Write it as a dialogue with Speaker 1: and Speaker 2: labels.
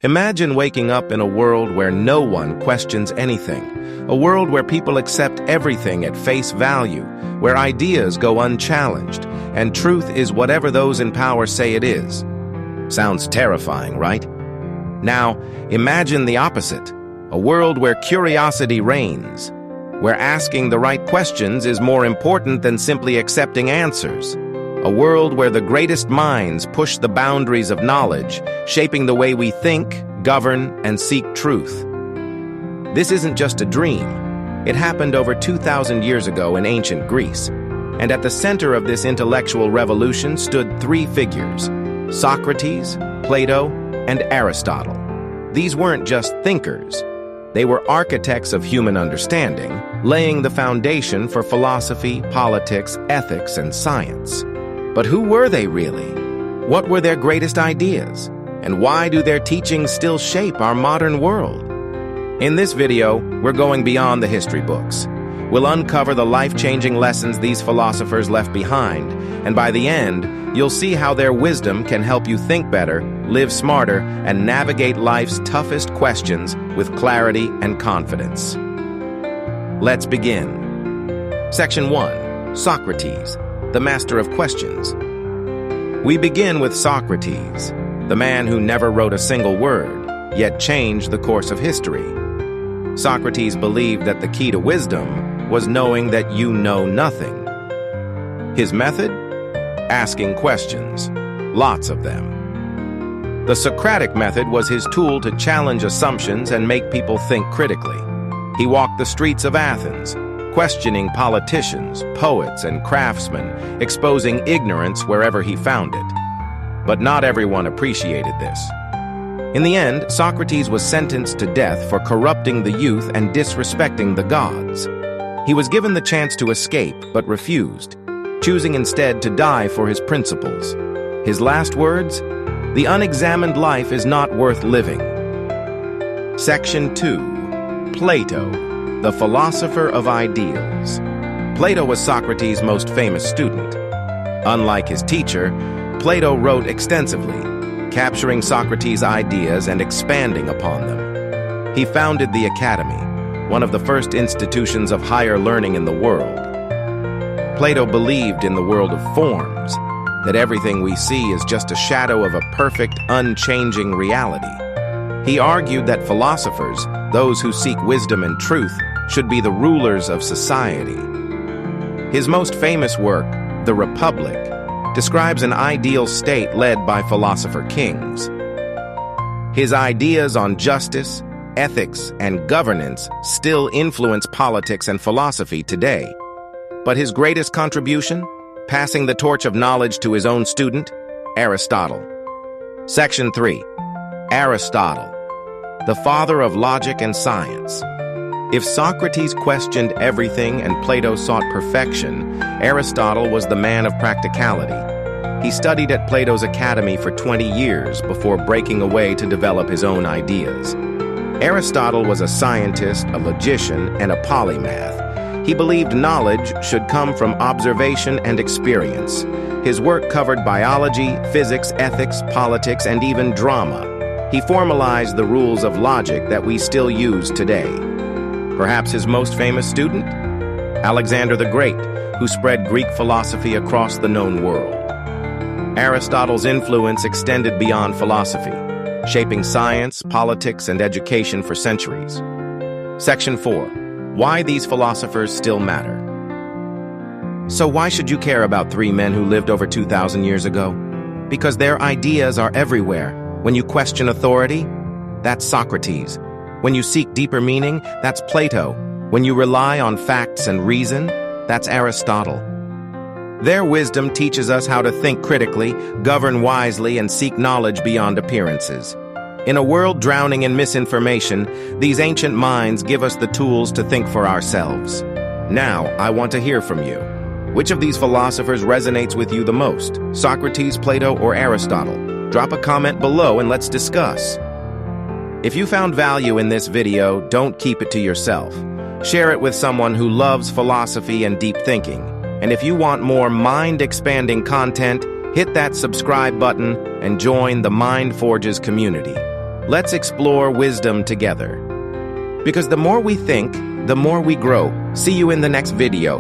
Speaker 1: Imagine waking up in a world where no one questions anything, a world where people accept everything at face value, where ideas go unchallenged, and truth is whatever those in power say it is. Sounds terrifying, right? Now, imagine the opposite, a world where curiosity reigns, where asking the right questions is more important than simply accepting answers. A world where the greatest minds push the boundaries of knowledge, shaping the way we think, govern, and seek truth. This isn't just a dream. It happened over 2,000 years ago in ancient Greece. And at the center of this intellectual revolution stood three figures: Socrates, Plato, and Aristotle. These weren't just thinkers. They were architects of human understanding, laying the foundation for philosophy, politics, ethics, and science. But who were they really? What were their greatest ideas? And why do their teachings still shape our modern world? In this video, we're going beyond the history books. We'll uncover the life-changing lessons these philosophers left behind, and by the end, you'll see how their wisdom can help you think better, live smarter, and navigate life's toughest questions with clarity and confidence. Let's begin. Section 1. Socrates, the master of questions. We begin with Socrates, the man who never wrote a single word, yet changed the course of history. Socrates believed that the key to wisdom was knowing that you know nothing. His method? Asking questions, lots of them. The Socratic method was his tool to challenge assumptions and make people think critically. He walked the streets of Athens, questioning politicians, poets, and craftsmen, exposing ignorance wherever he found it. But not everyone appreciated this. In the end, Socrates was sentenced to death for corrupting the youth and disrespecting the gods. He was given the chance to escape, but refused, choosing instead to die for his principles. His last words? "The unexamined life is not worth living." Section 2. Plato, the philosopher of ideals. Plato was Socrates' most famous student. Unlike his teacher, Plato wrote extensively, capturing Socrates' ideas and expanding upon them. He founded the Academy, one of the first institutions of higher learning in the world. Plato believed in the world of forms, that everything we see is just a shadow of a perfect, unchanging reality. He argued that philosophers, those who seek wisdom and truth, should be the rulers of society. His most famous work, The Republic, describes an ideal state led by philosopher kings. His ideas on justice, ethics, and governance still influence politics and philosophy today. But his greatest contribution? Passing the torch of knowledge to his own student, Aristotle. Section 3. Aristotle, the father of logic and science. If Socrates questioned everything and Plato sought perfection, Aristotle was the man of practicality. He studied at Plato's academy for 20 years before breaking away to develop his own ideas. Aristotle was a scientist, a logician, and a polymath. He believed knowledge should come from observation and experience. His work covered biology, physics, ethics, politics, and even drama. He formalized the rules of logic that we still use today. Perhaps his most famous student? Alexander the Great, who spread Greek philosophy across the known world. Aristotle's influence extended beyond philosophy, shaping science, politics, and education for centuries. Section 4. Why these philosophers still matter. So why should you care about three men who lived over 2,000 years ago? Because their ideas are everywhere. When you question authority, that's Socrates. When you seek deeper meaning, that's Plato. When you rely on facts and reason, that's Aristotle. Their wisdom teaches us how to think critically, govern wisely, and seek knowledge beyond appearances. In a world drowning in misinformation, these ancient minds give us the tools to think for ourselves. Now, I want to hear from you. Which of these philosophers resonates with you the most? Socrates, Plato, or Aristotle? Drop a comment below and let's discuss. If you found value in this video, don't keep it to yourself. Share it with someone who loves philosophy and deep thinking. And if you want more mind-expanding content, hit that subscribe button and join the Mind Forges community. Let's explore wisdom together. Because the more we think, the more we grow. See you in the next video.